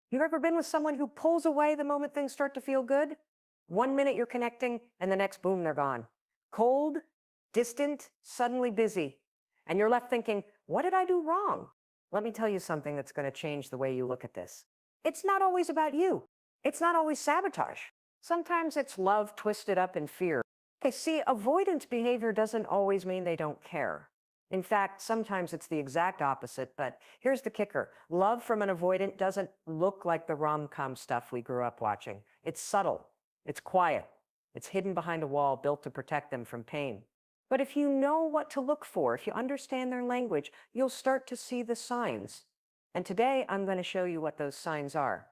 You ever been with someone who pulls away the moment things start to feel good? 1 minute you're connecting, and the next, boom, they're gone. Cold, distant, suddenly busy. And you're left thinking, what did I do wrong? Let me tell you something that's going to change the way you look at this. It's not always about you. It's not always sabotage. Sometimes it's love twisted up in fear. Okay, see, avoidant behavior doesn't always mean they don't care. In fact, sometimes it's the exact opposite, but here's the kicker. Love from an avoidant doesn't look like the rom-com stuff we grew up watching. It's subtle, it's quiet, it's hidden behind a wall built to protect them from pain. But if you know what to look for, if you understand their language, you'll start to see the signs. And today, I'm going to show you what those signs are.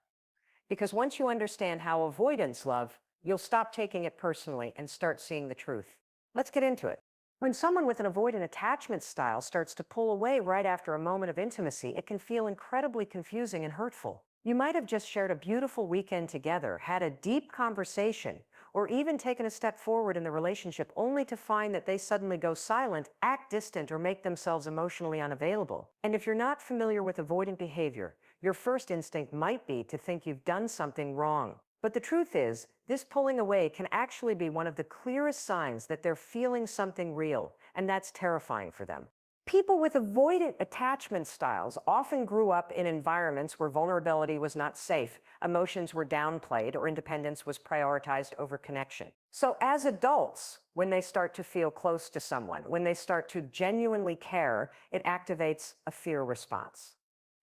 Because once you understand how avoidants love, you'll stop taking it personally and start seeing the truth. Let's get into it. When someone with an avoidant attachment style starts to pull away right after a moment of intimacy, it can feel incredibly confusing and hurtful. You might have just shared a beautiful weekend together, had a deep conversation, or even taken a step forward in the relationship only to find that they suddenly go silent, act distant, or make themselves emotionally unavailable. And if you're not familiar with avoidant behavior, your first instinct might be to think you've done something wrong. But the truth is, this pulling away can actually be one of the clearest signs that they're feeling something real, and that's terrifying for them. People with avoidant attachment styles often grew up in environments where vulnerability was not safe, emotions were downplayed, or independence was prioritized over connection. So as adults, when they start to feel close to someone, when they start to genuinely care, it activates a fear response.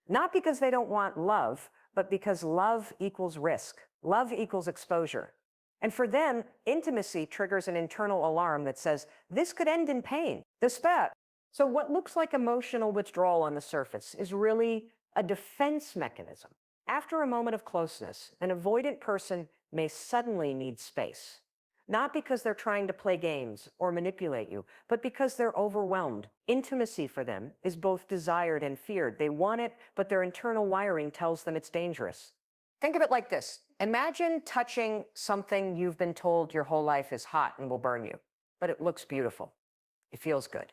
Not because they don't want love, but because love equals risk. Love equals exposure. And for them, intimacy triggers an internal alarm that says, this could end in pain, despair. So what looks like emotional withdrawal on the surface is really a defense mechanism. After a moment of closeness, an avoidant person may suddenly need space. Not because they're trying to play games or manipulate you, but because they're overwhelmed. Intimacy for them is both desired and feared. They want it, but their internal wiring tells them it's dangerous. Think of it like this. Imagine touching something you've been told your whole life is hot and will burn you, but it looks beautiful. It feels good.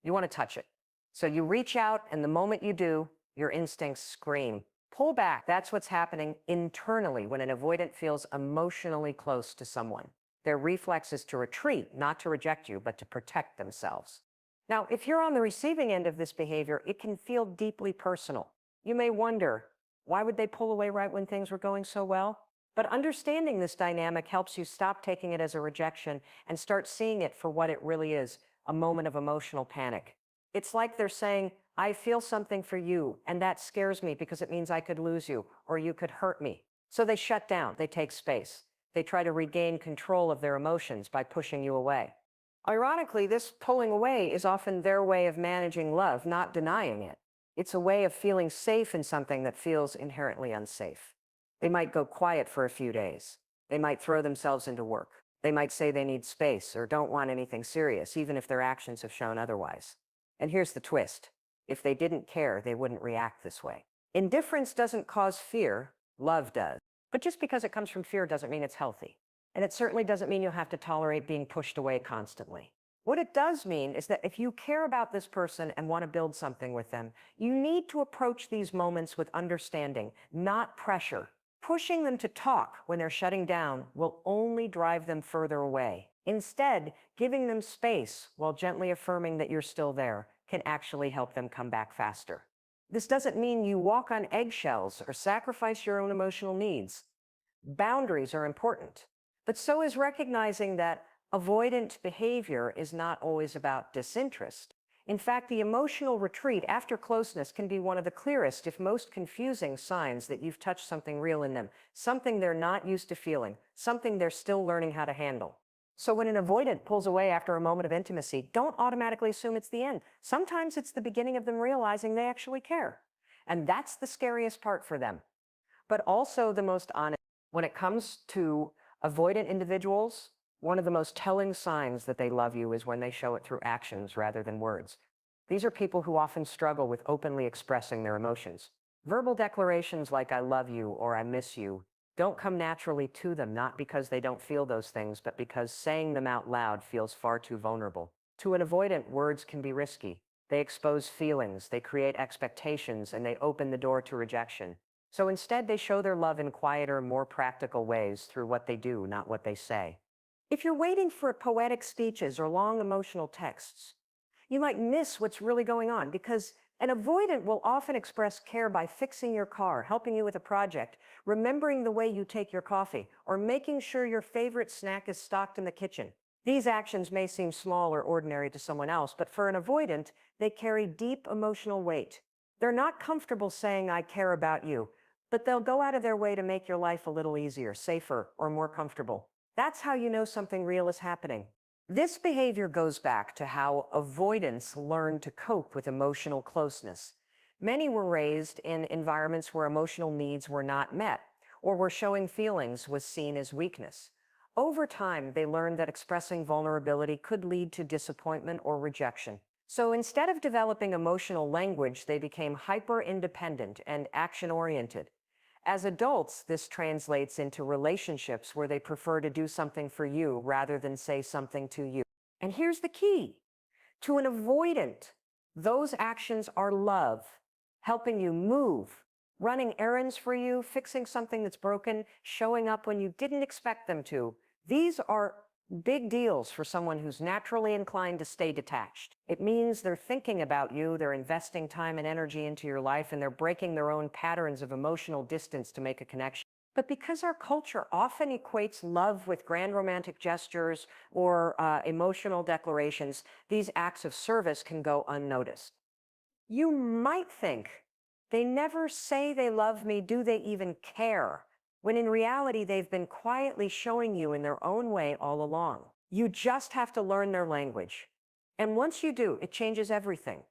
You want to touch it. So you reach out, and the moment you do, your instincts scream. Pull back. That's what's happening internally when an avoidant feels emotionally close to someone. Their reflex is to retreat, not to reject you, but to protect themselves. Now, if you're on the receiving end of this behavior, it can feel deeply personal. You may wonder, why would they pull away right when things were going so well? But understanding this dynamic helps you stop taking it as a rejection and start seeing it for what it really is, a moment of emotional panic. It's like they're saying, I feel something for you, and that scares me because it means I could lose you, or you could hurt me. So they shut down, they take space. They try to regain control of their emotions by pushing you away. Ironically, this pulling away is often their way of managing love, not denying it. It's a way of feeling safe in something that feels inherently unsafe. They might go quiet for a few days. They might throw themselves into work. They might say they need space or don't want anything serious, even if their actions have shown otherwise. And here's the twist. If they didn't care, they wouldn't react this way. Indifference doesn't cause fear, love does. But just because it comes from fear doesn't mean it's healthy. And it certainly doesn't mean you'll have to tolerate being pushed away constantly. What it does mean is that if you care about this person and want to build something with them, you need to approach these moments with understanding, not pressure. Pushing them to talk when they're shutting down will only drive them further away. Instead, giving them space while gently affirming that you're still there can actually help them come back faster. This doesn't mean you walk on eggshells or sacrifice your own emotional needs. Boundaries are important, but so is recognizing that avoidant behavior is not always about disinterest. In fact, the emotional retreat after closeness can be one of the clearest, if most confusing, signs that you've touched something real in them, something they're not used to feeling, something they're still learning how to handle. So when an avoidant pulls away after a moment of intimacy, don't automatically assume it's the end. Sometimes it's the beginning of them realizing they actually care. And that's the scariest part for them, but also the most honest. When it comes to avoidant individuals, one of the most telling signs that they love you is when they show it through actions rather than words. These are people who often struggle with openly expressing their emotions. Verbal declarations like I love you or I miss you don't come naturally to them, not because they don't feel those things, but because saying them out loud feels far too vulnerable. To an avoidant, words can be risky. They expose feelings, they create expectations, and they open the door to rejection. So instead, they show their love in quieter, more practical ways through what they do, not what they say. If you're waiting for poetic speeches or long emotional texts, you might miss what's really going on because an avoidant will often express care by fixing your car, helping you with a project, remembering the way you take your coffee, or making sure your favorite snack is stocked in the kitchen. These actions may seem small or ordinary to someone else, but for an avoidant, they carry deep emotional weight. They're not comfortable saying, I care about you, but they'll go out of their way to make your life a little easier, safer, or more comfortable. That's how you know something real is happening. This behavior goes back to how avoidants learn to cope with emotional closeness. Many were raised in environments where emotional needs were not met, or where showing feelings was seen as weakness. Over time, they learned that expressing vulnerability could lead to disappointment or rejection. So instead of developing emotional language, they became hyper-independent and action-oriented. As adults, this translates into relationships where they prefer to do something for you rather than say something to you. And here's the key. To an avoidant, those actions are love, helping you move, running errands for you, fixing something that's broken, showing up when you didn't expect them to. These are big deals for someone who's naturally inclined to stay detached. It means they're thinking about you, they're investing time and energy into your life, and they're breaking their own patterns of emotional distance to make a connection. But because our culture often equates love with grand romantic gestures or emotional declarations, these acts of service can go unnoticed. You might think, they never say they love me, do they even care? When in reality, they've been quietly showing you in their own way all along. You just have to learn their language. And once you do, it changes everything.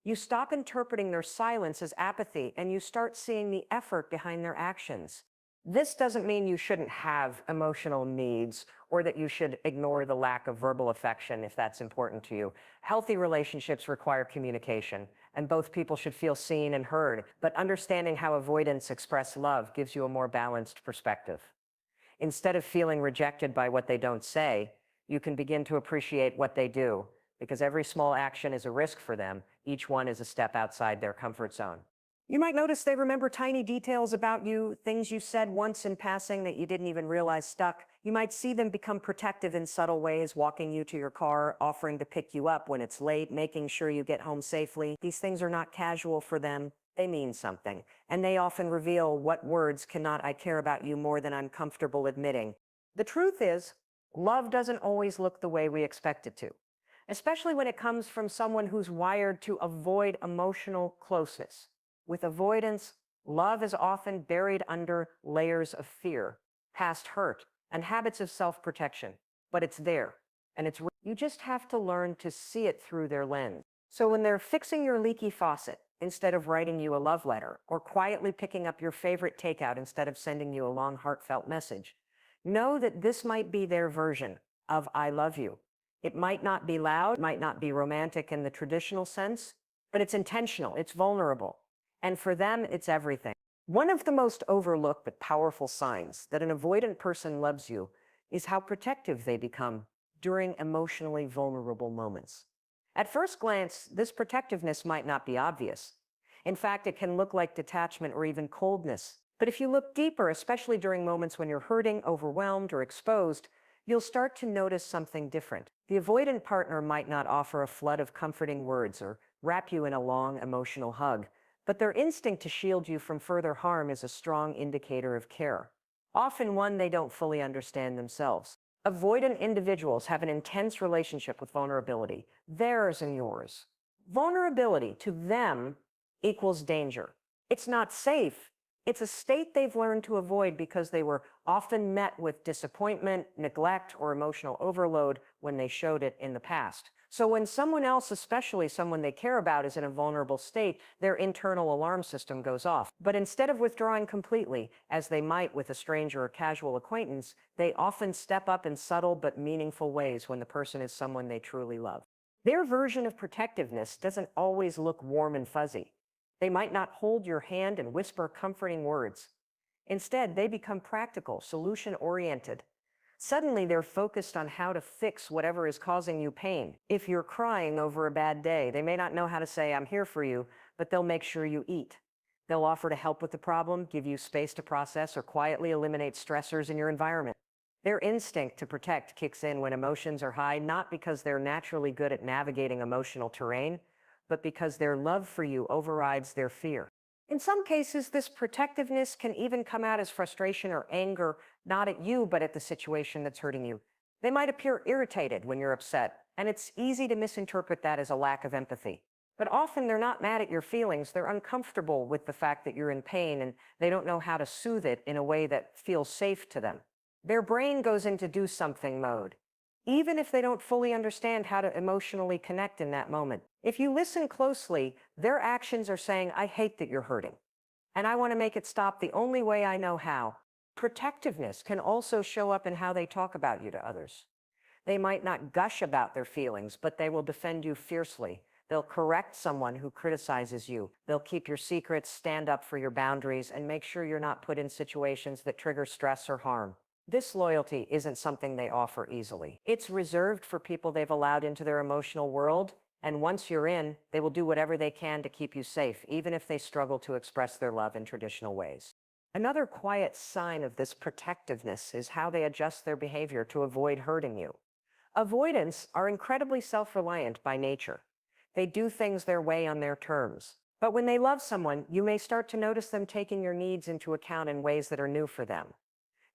You stop interpreting their silence as apathy, and you start seeing the effort behind their actions. This doesn't mean you shouldn't have emotional needs or that you should ignore the lack of verbal affection if that's important to you. Healthy relationships require communication, and both people should feel seen and heard. But understanding how avoidants express love gives you a more balanced perspective. Instead of feeling rejected by what they don't say, you can begin to appreciate what they do, because every small action is a risk for them. Each one is a step outside their comfort zone. You might notice they remember tiny details about you, things you said once in passing that you didn't even realize stuck. You might see them become protective in subtle ways, walking you to your car, offering to pick you up when it's late, making sure you get home safely. These things are not casual for them. They mean something. And they often reveal what words cannot I care about you more than I'm comfortable admitting. The truth is, love doesn't always look the way we expect it to, especially when it comes from someone who's wired to avoid emotional closeness. With avoidance, love is often buried under layers of fear, past hurt, and habits of self-protection. But it's there, and you just have to learn to see it through their lens. So when they're fixing your leaky faucet instead of writing you a love letter, or quietly picking up your favorite takeout instead of sending you a long, heartfelt message, know that this might be their version of I love you. It might not be loud, might not be romantic in the traditional sense, but it's intentional, it's vulnerable. And for them, it's everything. One of the most overlooked but powerful signs that an avoidant person loves you is how protective they become during emotionally vulnerable moments. At first glance, this protectiveness might not be obvious. In fact, it can look like detachment or even coldness. But if you look deeper, especially during moments when you're hurting, overwhelmed, or exposed, you'll start to notice something different. The avoidant partner might not offer a flood of comforting words or wrap you in a long emotional hug, but their instinct to shield you from further harm is a strong indicator of care, often one they don't fully understand themselves. Avoidant individuals have an intense relationship with vulnerability, theirs and yours. Vulnerability to them equals danger. It's not safe. It's a state they've learned to avoid because they were often met with disappointment, neglect, or emotional overload when they showed it in the past. So when someone else, especially someone they care about, is in a vulnerable state, their internal alarm system goes off. But instead of withdrawing completely, as they might with a stranger or casual acquaintance, they often step up in subtle but meaningful ways when the person is someone they truly love. Their version of protectiveness doesn't always look warm and fuzzy. They might not hold your hand and whisper comforting words. Instead, they become practical, solution-oriented. Suddenly, they're focused on how to fix whatever is causing you pain. If you're crying over a bad day, they may not know how to say, I'm here for you, but they'll make sure you eat. They'll offer to help with the problem, give you space to process, or quietly eliminate stressors in your environment. Their instinct to protect kicks in when emotions are high, not because they're naturally good at navigating emotional terrain, but because their love for you overrides their fear. In some cases, this protectiveness can even come out as frustration or anger, not at you, but at the situation that's hurting you. They might appear irritated when you're upset, and it's easy to misinterpret that as a lack of empathy. But often they're not mad at your feelings. They're uncomfortable with the fact that you're in pain, and they don't know how to soothe it in a way that feels safe to them. Their brain goes into do something mode, even if they don't fully understand how to emotionally connect in that moment. If you listen closely, their actions are saying, I hate that you're hurting, and I want to make it stop the only way I know how. Protectiveness can also show up in how they talk about you to others. They might not gush about their feelings, but they will defend you fiercely. They'll correct someone who criticizes you. They'll keep your secrets, stand up for your boundaries, and make sure you're not put in situations that trigger stress or harm. This loyalty isn't something they offer easily. It's reserved for people they've allowed into their emotional world, and once you're in, they will do whatever they can to keep you safe, even if they struggle to express their love in traditional ways. Another quiet sign of this protectiveness is how they adjust their behavior to avoid hurting you. Avoidants are incredibly self-reliant by nature. They do things their way on their terms. But when they love someone, you may start to notice them taking your needs into account in ways that are new for them.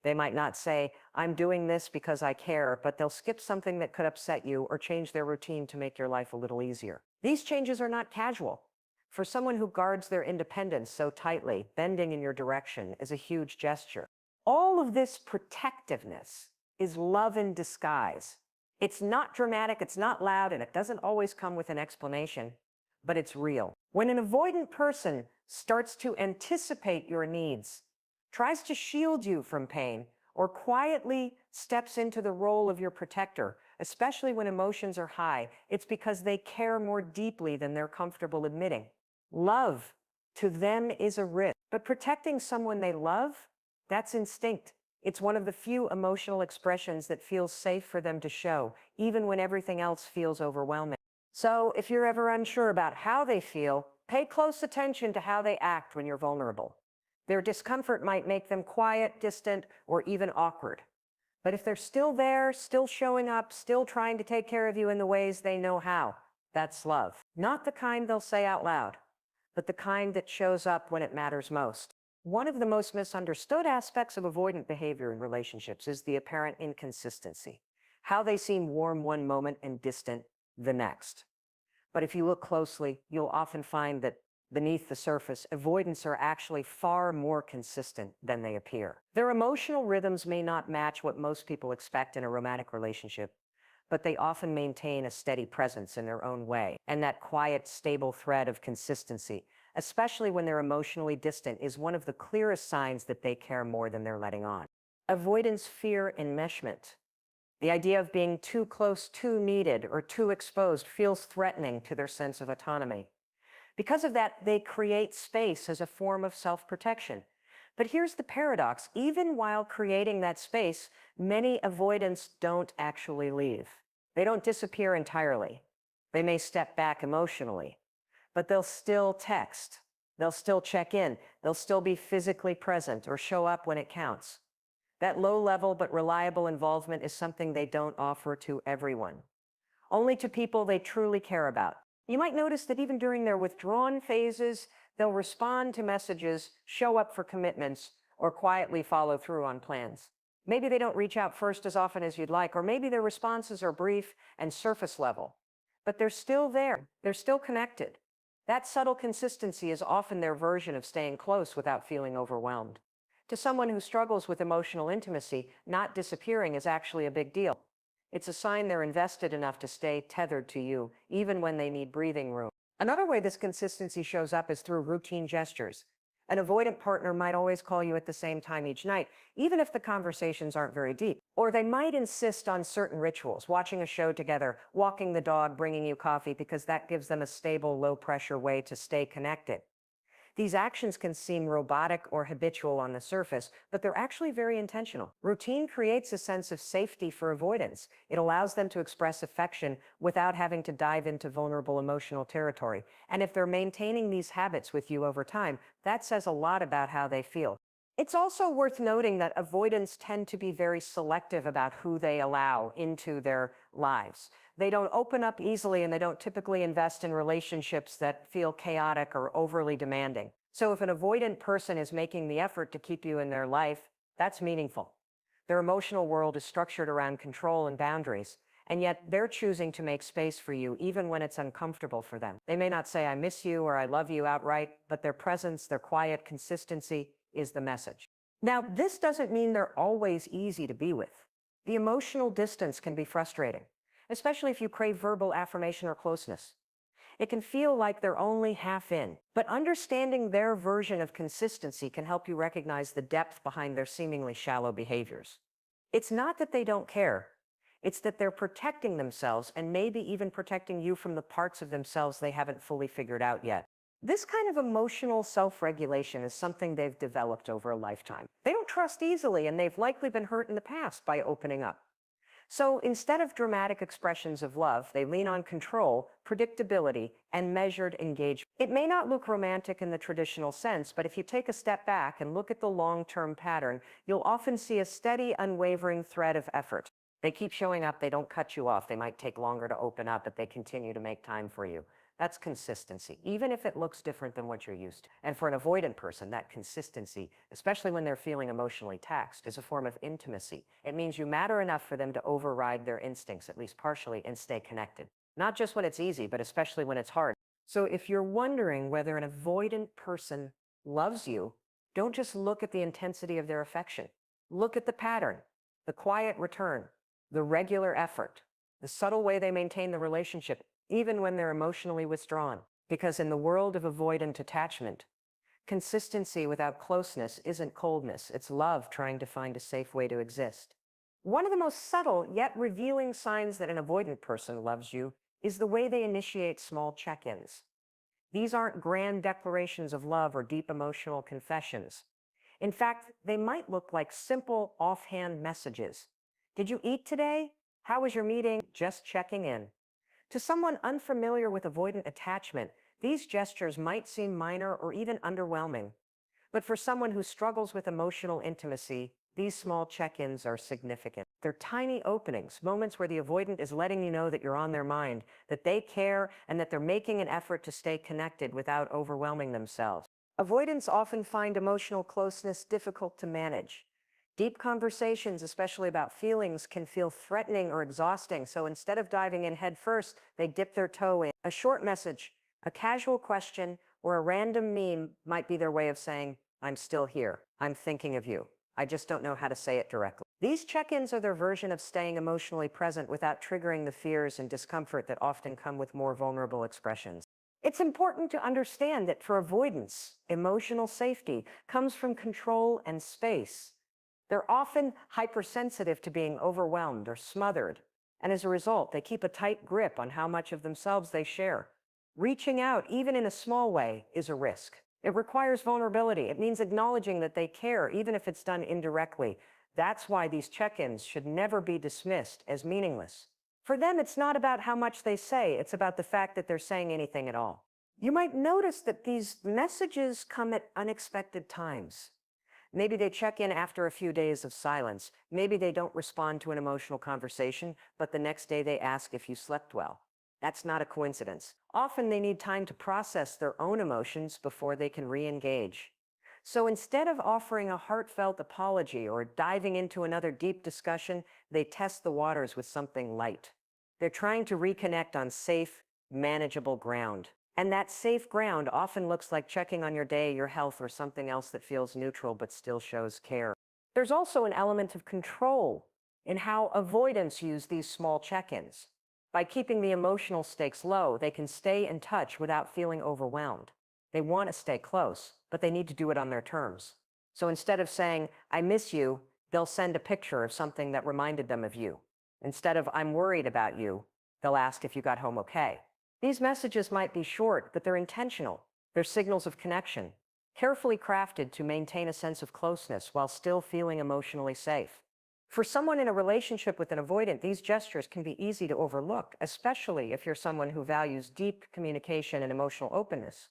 They might not say, I'm doing this because I care, but they'll skip something that could upset you or change their routine to make your life a little easier. These changes are not casual. For someone who guards their independence so tightly, bending in your direction is a huge gesture. All of this protectiveness is love in disguise. It's not dramatic, it's not loud, and it doesn't always come with an explanation, but it's real. When an avoidant person starts to anticipate your needs, tries to shield you from pain, or quietly steps into the role of your protector, especially when emotions are high, it's because they care more deeply than they're comfortable admitting. Love to them is a risk, but protecting someone they love, that's instinct. It's one of the few emotional expressions that feels safe for them to show, even when everything else feels overwhelming. So if you're ever unsure about how they feel, pay close attention to how they act when you're vulnerable. Their discomfort might make them quiet, distant, or even awkward. But if they're still there, still showing up, still trying to take care of you in the ways they know how, that's love. Not the kind they'll say out loud, but the kind that shows up when it matters most. One of the most misunderstood aspects of avoidant behavior in relationships is the apparent inconsistency, how they seem warm one moment and distant the next. But if you look closely, you'll often find that beneath the surface, avoidants are actually far more consistent than they appear. Their emotional rhythms may not match what most people expect in a romantic relationship, but they often maintain a steady presence in their own way. And that quiet, stable thread of consistency, especially when they're emotionally distant, is one of the clearest signs that they care more than they're letting on. Avoidants fear enmeshment. The idea of being too close, too needed, or too exposed feels threatening to their sense of autonomy. Because of that, they create space as a form of self-protection. But here's the paradox. Even while creating that space, many avoidants don't actually leave. They don't disappear entirely. They may step back emotionally, but they'll still text. They'll still check in. They'll still be physically present or show up when it counts. That low-level but reliable involvement is something they don't offer to everyone, only to people they truly care about. You might notice that even during their withdrawn phases, they'll respond to messages, show up for commitments, or quietly follow through on plans. Maybe they don't reach out first as often as you'd like, or maybe their responses are brief and surface level, but they're still there. They're still connected. That subtle consistency is often their version of staying close without feeling overwhelmed. To someone who struggles with emotional intimacy, not disappearing is actually a big deal. It's a sign they're invested enough to stay tethered to you, even when they need breathing room. Another way this consistency shows up is through routine gestures. An avoidant partner might always call you at the same time each night, even if the conversations aren't very deep. Or they might insist on certain rituals, watching a show together, walking the dog, bringing you coffee, because that gives them a stable, low-pressure way to stay connected. These actions can seem robotic or habitual on the surface, but they're actually very intentional. Routine creates a sense of safety for avoidance. It allows them to express affection without having to dive into vulnerable emotional territory. And if they're maintaining these habits with you over time, that says a lot about how they feel. It's also worth noting that avoidants tend to be very selective about who they allow into their lives. They don't open up easily, and they don't typically invest in relationships that feel chaotic or overly demanding. So if an avoidant person is making the effort to keep you in their life, that's meaningful. Their emotional world is structured around control and boundaries, and yet they're choosing to make space for you even when it's uncomfortable for them. They may not say, "I miss you" or "I love you" outright, but their presence, their quiet consistency is the message. Now, this doesn't mean they're always easy to be with. The emotional distance can be frustrating, especially if you crave verbal affirmation or closeness. It can feel like they're only half in, but understanding their version of consistency can help you recognize the depth behind their seemingly shallow behaviors. It's not that they don't care. It's that they're protecting themselves, and maybe even protecting you from the parts of themselves they haven't fully figured out yet. This kind of emotional self-regulation is something they've developed over a lifetime. They don't trust easily, and they've likely been hurt in the past by opening up. So instead of dramatic expressions of love, they lean on control, predictability, and measured engagement. It may not look romantic in the traditional sense, but if you take a step back and look at the long-term pattern, you'll often see a steady, unwavering thread of effort. They keep showing up, they don't cut you off. They might take longer to open up, but they continue to make time for you. That's consistency, even if it looks different than what you're used to. And for an avoidant person, that consistency, especially when they're feeling emotionally taxed, is a form of intimacy. It means you matter enough for them to override their instincts, at least partially, and stay connected. Not just when it's easy, but especially when it's hard. So if you're wondering whether an avoidant person loves you, don't just look at the intensity of their affection. Look at the pattern, the quiet return, the regular effort, the subtle way they maintain the relationship, even when they're emotionally withdrawn. Because in the world of avoidant attachment, consistency without closeness isn't coldness, it's love trying to find a safe way to exist. One of the most subtle yet revealing signs that an avoidant person loves you is the way they initiate small check-ins. These aren't grand declarations of love or deep emotional confessions. In fact, they might look like simple, offhand messages. "Did you eat today? How was your meeting?" Just checking in. To someone unfamiliar with avoidant attachment, these gestures might seem minor or even underwhelming. But for someone who struggles with emotional intimacy, these small check-ins are significant. They're tiny openings, moments where the avoidant is letting you know that you're on their mind, that they care, and that they're making an effort to stay connected without overwhelming themselves. Avoidants often find emotional closeness difficult to manage. Deep conversations, especially about feelings, can feel threatening or exhausting, so instead of diving in head first, they dip their toe in. A short message, a casual question, or a random meme might be their way of saying, "I'm still here. I'm thinking of you. I just don't know how to say it directly." These check-ins are their version of staying emotionally present without triggering the fears and discomfort that often come with more vulnerable expressions. It's important to understand that for avoidance, emotional safety comes from control and space. They're often hypersensitive to being overwhelmed or smothered, and as a result, they keep a tight grip on how much of themselves they share. Reaching out, even in a small way, is a risk. It requires vulnerability. It means acknowledging that they care, even if it's done indirectly. That's why these check-ins should never be dismissed as meaningless. For them, it's not about how much they say, it's about the fact that they're saying anything at all. You might notice that these messages come at unexpected times. Maybe they check in after a few days of silence. Maybe they don't respond to an emotional conversation, but the next day they ask if you slept well. That's not a coincidence. Often they need time to process their own emotions before they can re-engage. So instead of offering a heartfelt apology or diving into another deep discussion, they test the waters with something light. They're trying to reconnect on safe, manageable ground. And that safe ground often looks like checking on your day, your health, or something else that feels neutral but still shows care. There's also an element of control in how avoidants use these small check-ins. By keeping the emotional stakes low, they can stay in touch without feeling overwhelmed. They want to stay close, but they need to do it on their terms. So instead of saying, "I miss you," they'll send a picture of something that reminded them of you. Instead of, "I'm worried about you," they'll ask if you got home okay. These messages might be short, but they're intentional. They're signals of connection. carefully crafted to maintain a sense of closeness while still feeling emotionally safe. For someone in a relationship with an avoidant, these gestures can be easy to overlook, especially if you're someone who values deep communication and emotional openness.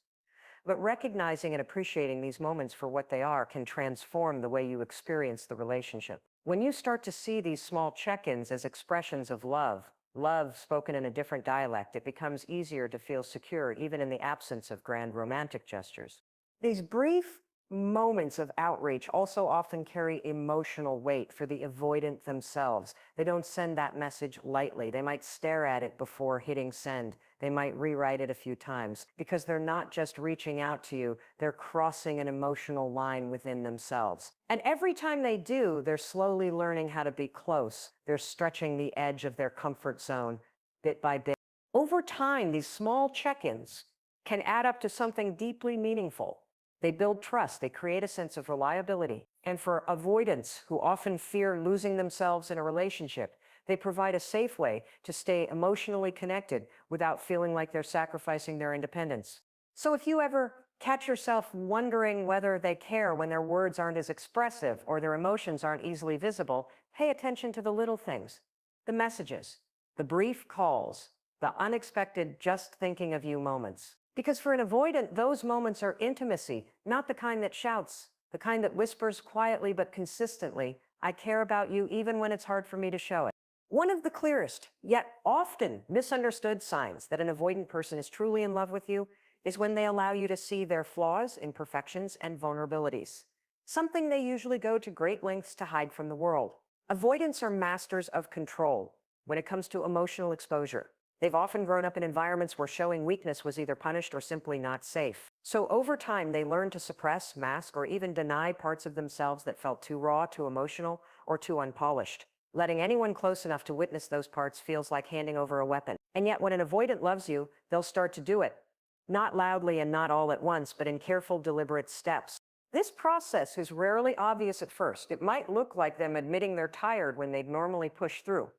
But recognizing and appreciating these moments for what they are can transform the way you experience the relationship. When you start to see these small check-ins as expressions of love, love spoken in a different dialect, it becomes easier to feel secure even in the absence of grand romantic gestures. These brief moments of outreach also often carry emotional weight for the avoidant themselves. They don't send that message lightly. They might stare at it before hitting send. They might rewrite it a few times because they're not just reaching out to you, they're crossing an emotional line within themselves. And every time they do, they're slowly learning how to be close. They're stretching the edge of their comfort zone bit by bit. Over time, these small check-ins can add up to something deeply meaningful. They build trust, they create a sense of reliability. And for avoidants who often fear losing themselves in a relationship, they provide a safe way to stay emotionally connected without feeling like they're sacrificing their independence. So if you ever catch yourself wondering whether they care when their words aren't as expressive or their emotions aren't easily visible, pay attention to the little things, the messages, the brief calls, the unexpected just thinking of you moments. Because for an avoidant, those moments are intimacy, not the kind that shouts, the kind that whispers quietly but consistently, I care about you even when it's hard for me to show it. One of the clearest, yet often misunderstood signs that an avoidant person is truly in love with you is when they allow you to see their flaws, imperfections, and vulnerabilities, something they usually go to great lengths to hide from the world. Avoidants are masters of control when it comes to emotional exposure. They've often grown up in environments where showing weakness was either punished or simply not safe. So over time, they learn to suppress, mask, or even deny parts of themselves that felt too raw, too emotional, or too unpolished. Letting anyone close enough to witness those parts feels like handing over a weapon. And yet when an avoidant loves you, they'll start to do it. Not loudly and not all at once, but in careful, deliberate steps. This process is rarely obvious at first. It might look like them admitting they're tired when they'd normally push through.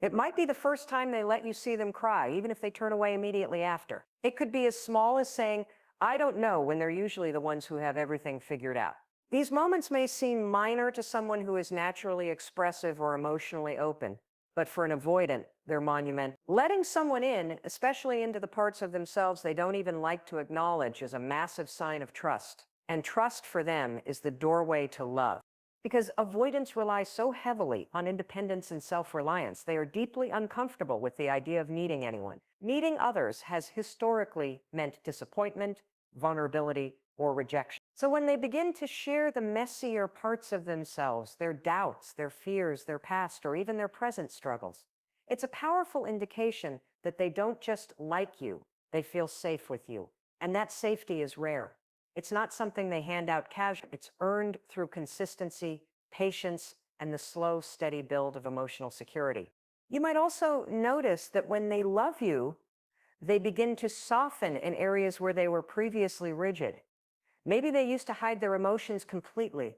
It might be the first time they let you see them cry, even if they turn away immediately after. It could be as small as saying, I don't know, when they're usually the ones who have everything figured out. These moments may seem minor to someone who is naturally expressive or emotionally open, but for an avoidant, they're monumental. Letting someone in, especially into the parts of themselves they don't even like to acknowledge, is a massive sign of trust. And trust for them is the doorway to love. Because avoidants rely so heavily on independence and self-reliance, they are deeply uncomfortable with the idea of needing anyone. Needing others has historically meant disappointment, vulnerability, or rejection. So when they begin to share the messier parts of themselves, their doubts, their fears, their past, or even their present struggles, it's a powerful indication that they don't just like you, they feel safe with you. And that safety is rare. It's not something they hand out casually. It's earned through consistency, patience, and the slow, steady build of emotional security. You might also notice that when they love you, they begin to soften in areas where they were previously rigid. Maybe they used to hide their emotions completely,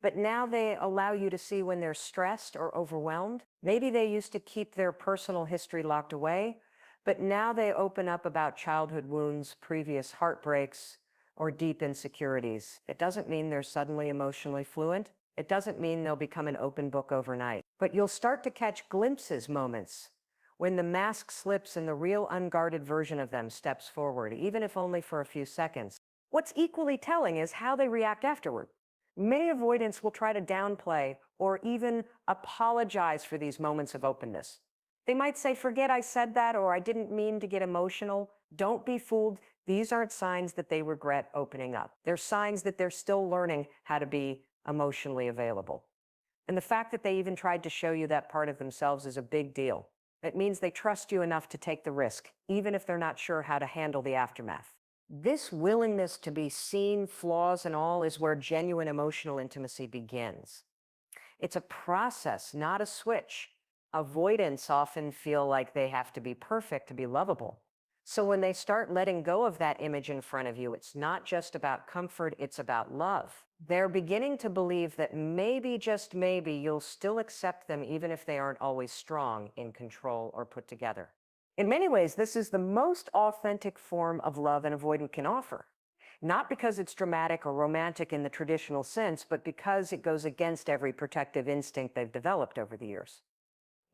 but now they allow you to see when they're stressed or overwhelmed. Maybe they used to keep their personal history locked away, but now they open up about childhood wounds, previous heartbreaks, or deep insecurities. It doesn't mean they're suddenly emotionally fluent. It doesn't mean they'll become an open book overnight. But you'll start to catch glimpses, moments, when the mask slips and the real unguarded version of them steps forward, even if only for a few seconds. What's equally telling is how they react afterward. Many avoidants will try to downplay or even apologize for these moments of openness. They might say, forget I said that, or I didn't mean to get emotional. Don't be fooled. These aren't signs that they regret opening up. They're signs that they're still learning how to be emotionally available. And the fact that they even tried to show you that part of themselves is a big deal. It means they trust you enough to take the risk, even if they're not sure how to handle the aftermath. This willingness to be seen, flaws and all, is where genuine emotional intimacy begins. It's a process, not a switch. Avoidants often feel like they have to be perfect to be lovable. So when they start letting go of that image in front of you, it's not just about comfort, it's about love. They're beginning to believe that maybe, just maybe, you'll still accept them even if they aren't always strong, in control, or put together. In many ways, this is the most authentic form of love an avoidant can offer. Not because it's dramatic or romantic in the traditional sense, but because it goes against every protective instinct they've developed over the years.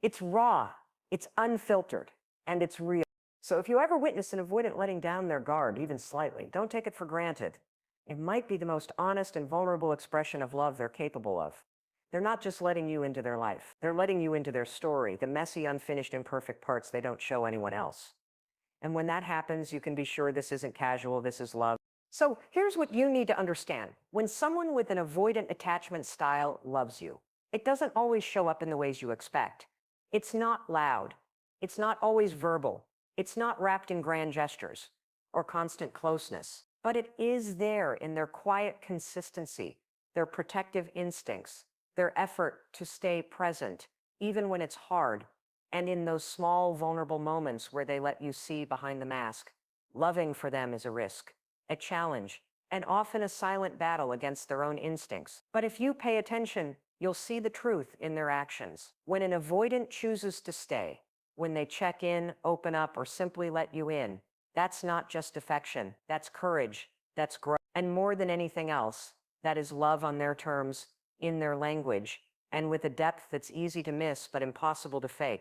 It's raw, it's unfiltered, and it's real. So if you ever witness an avoidant letting down their guard, even slightly, don't take it for granted. It might be the most honest and vulnerable expression of love they're capable of. They're not just letting you into their life. They're letting you into their story, the messy, unfinished, imperfect parts they don't show anyone else. And when that happens, you can be sure this isn't casual, this is love. So here's what you need to understand. When someone with an avoidant attachment style loves you, it doesn't always show up in the ways you expect. It's not loud. It's not always verbal. It's not wrapped in grand gestures or constant closeness. But it is there in their quiet consistency, their protective instincts, their effort to stay present, even when it's hard, and in those small, vulnerable moments where they let you see behind the mask. Loving for them is a risk, a challenge, and often a silent battle against their own instincts. But if you pay attention, you'll see the truth in their actions. When an avoidant chooses to stay, when they check in, open up, or simply let you in, that's not just affection, that's courage, that's growth. And more than anything else, that is love on their terms, in their language, and with a depth that's easy to miss but impossible to fake.